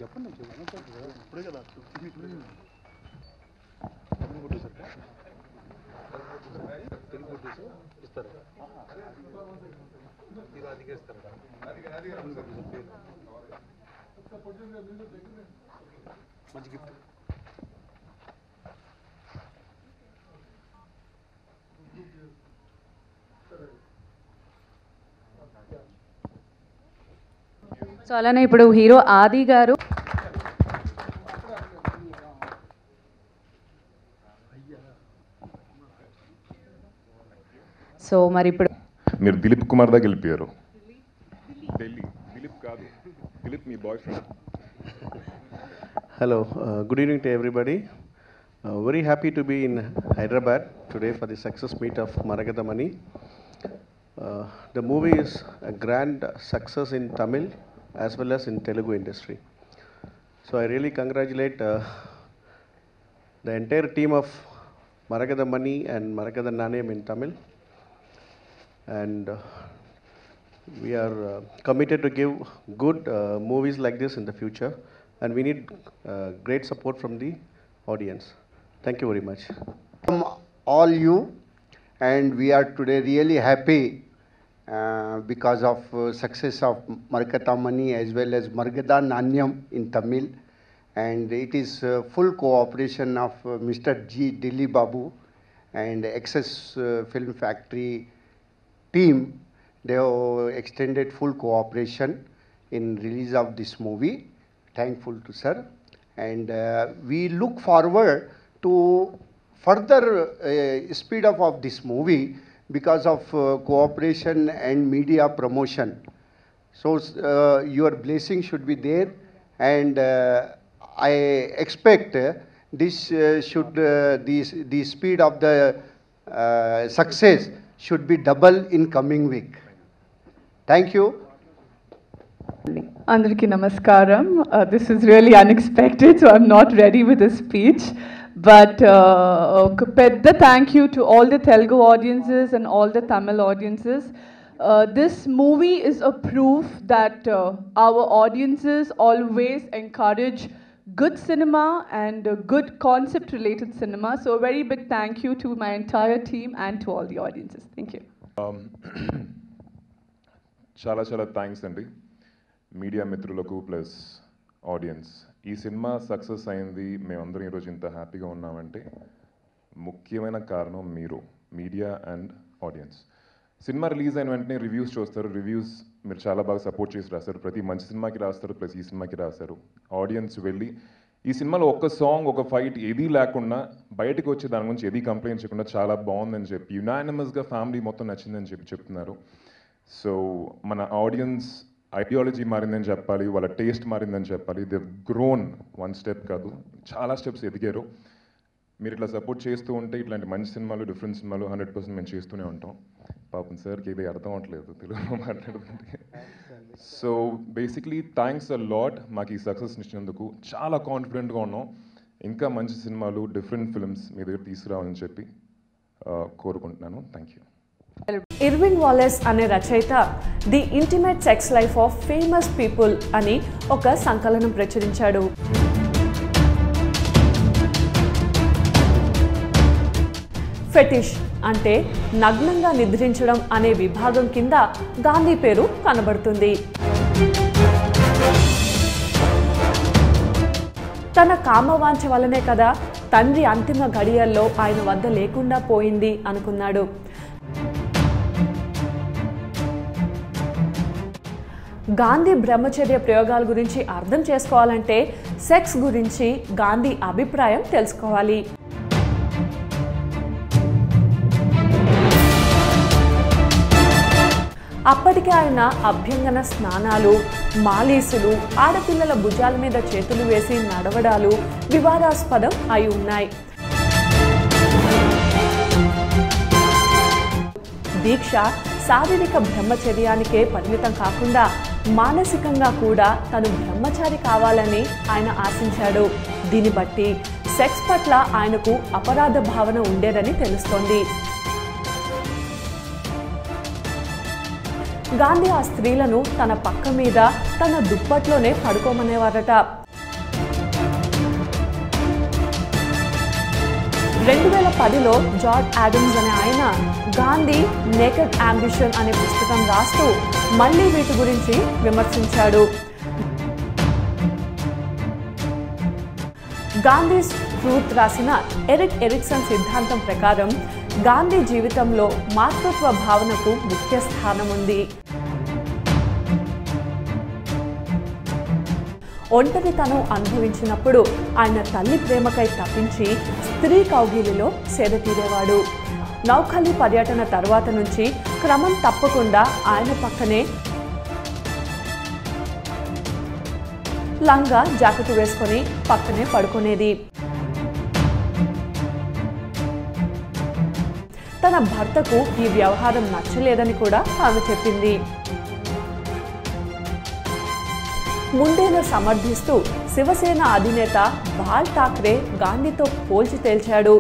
చెప్పండి ఇప్పుడే కదా ఇస్తారు మంచి గిఫ్ట్ సో అలానే ఇప్పుడు హీరో ఆది గారు సో మరి ఇప్పుడు మీరు దిలీప్ కుమార్ దాకా వెళ్ళిపోయారు. దిలీప్ కాదు, దిలీప్ మీ boyfriend. Hello, good evening to everybody. Very happy to be in Hyderabad today for the success meet of Maragadamani. The movie is a grand success in Tamil as well as in Telugu industry. So I really congratulate the entire team of Maragadamani and Maragadannaniyam in Tamil. And we are committed to give good movies like this in the future. And we need great support from the audience. Thank you very much. All you, and we are today really happy because of success of Marakatamani as well as Maragadannaniyam in Tamil, and it is full cooperation of Mr. G. Dilli Babu and Access Film Factory team. They have extended full cooperation in release of this movie. Thankful to sir, and we look forward to further speed up of this movie because of cooperation and media promotion. So your blessing should be there, and I expect this should the speed of the success should be double in coming week. Thank you. Andariki namaskaram. This is really unexpected, so I'm not ready with a speech. But pedda thank you to all the Telugu audiences and all the Tamil audiences. This movie is a proof that our audiences always encourage good cinema and good concept-related cinema. So a very big thank you to my entire team and to all the audiences. Thank you. చాలా thanks అండి media మిత్రులకు plus audience. ఈ cinema success అయింది, మేమందరం ఈరోజు ఇంత హ్యాపీగా ఉన్నామంటే ముఖ్యమైన కారణం మీరు, media and audience. Cinema release అయిన వెంటనే రివ్యూస్ చూస్తారు, రివ్యూస్ మీరు చాలా బాగా సపోర్ట్ చేసి రాస్తారు, ప్రతి మంచి సినిమాకి రాస్తారు, ప్లస్ ఈ సినిమాకి రాస్తారు. ఆడియన్స్ వెళ్ళి ఈ సినిమాలో ఒక్క సాంగ్ ఒక ఫైట్ ఏదీ లేకుండా బయటకు వచ్చి దాని గురించి ఏదీ కంప్లైంట్ చేయకుండా చాలా బాగుందని చెప్పి యునానిమస్గా ఫ్యామిలీ మొత్తం నచ్చిందని చెప్తున్నారు. సో మన ఆడియన్స్ ఐడియాలజీ మారిందని చెప్పాలి, వాళ్ళ టేస్ట్ మారిందని చెప్పాలి. దే గ్రోన్ వన్ స్టెప్ కాదు, చాలా స్టెప్స్ ఎదిగారు. మీరు ఇట్లా సపోర్ట్ చేస్తూ ఉంటే ఇట్లాంటి మంచి సినిమాలు, డిఫరెంట్ సినిమాలు 100% మేము చేస్తూనే ఉంటాం. పాపం సార్కి ఇది అర్థం అవ్వట్లేదు తెలుగులో మాట్లాడుతుంటే. So basically thanks a lot మాకు ఈ సక్సెస్ ఇచ్చినందుకు. చాలా కాన్ఫిడెంట్గా ఉన్నాం, ఇంకా మంచి సినిమాలు, డిఫరెంట్ ఫిల్మ్స్ మీ దగ్గర తీసుకురావాలని చెప్పి కోరుకుంటున్నాను. Thank you. ఇర్విన్ వాలెస్ అనే రచయిత the intimate sex life of famous people అని ఒక సంకలనం ప్రచురించాడు. ఫెటిష్ అంటే నగ్నంగా నిద్రించడం అనే విభాగం కింద గాంధీ పేరు కనబడుతుంది. తన కామవాంఛ వల్లనే కదా తండ్రి అంతిమ గడియల్లో ఆయన వద్ద లేకుండా పోయింది అనుకున్నాడు. గాంధీ బ్రహ్మచర్య ప్రయోగాల గురించి అర్థం చేసుకోవాలంటే సెక్స్ గురించి గాంధీ అభిప్రాయం తెలుసుకోవాలి. అప్పటికే ఆయన అభ్యంగన స్నానాలు, మాలీసులు, ఆడపిల్లల భుజాల మీద చేతులు వేసి నడవడాలు వివాదాస్పదం అయి ఉన్నాయి. దీక్ష శారీరక బ్రహ్మచర్యానికే పరిమితం కాకుండా మానసికంగా కూడా తను బ్రహ్మచారి కావాలని ఆయన ఆశించాడు. దీన్ని బట్టి సెక్స్ పట్ల ఆయనకు అపరాధ భావన ఉండేదని తెలుస్తోంది. గాంధీ ఆ స్త్రీలను తన పక్క మీద తన దుప్పట్లోనే పడుకోమనేవారట. 2010లో జార్జ్ ఆడమ్స్ అనే ఆయన గాంధీ నేకెడ్ అంబిషన్ అనే పుస్తకం రాస్తూ మళ్ళీ వీటి గురించి విమర్శించాడు. గాంధీ ట్రూత్ రాసిన ఎరిక్ ఎరిక్సన్ సిద్ధాంతం ప్రకారం గాంధీ జీవితంలో మాతృత్వ భావనకు ముఖ్య స్థానం ఉంది. ఒంటరితనం అనుభవించినప్పుడు ఆయన తల్లి ప్రేమకై తప్పించి స్త్రీ కౌగిలిలో సేద తీరేవాడు. నౌఖాళీ పర్యటన తర్వాత నుంచి క్రమం తప్పకుండా ఆయన పక్కనే లంగా జాకెట్ వేసుకొని పక్కనే పడుకునేది. తన భర్తకు ఈ వ్యవహారం నచ్చలేదని కూడా ఆమె చెప్పింది. ముండేను సమర్థిస్తూ శివసేన అధినేత బాల్ ఠాక్రే గాంధీతో పోల్చి తేల్చాడు.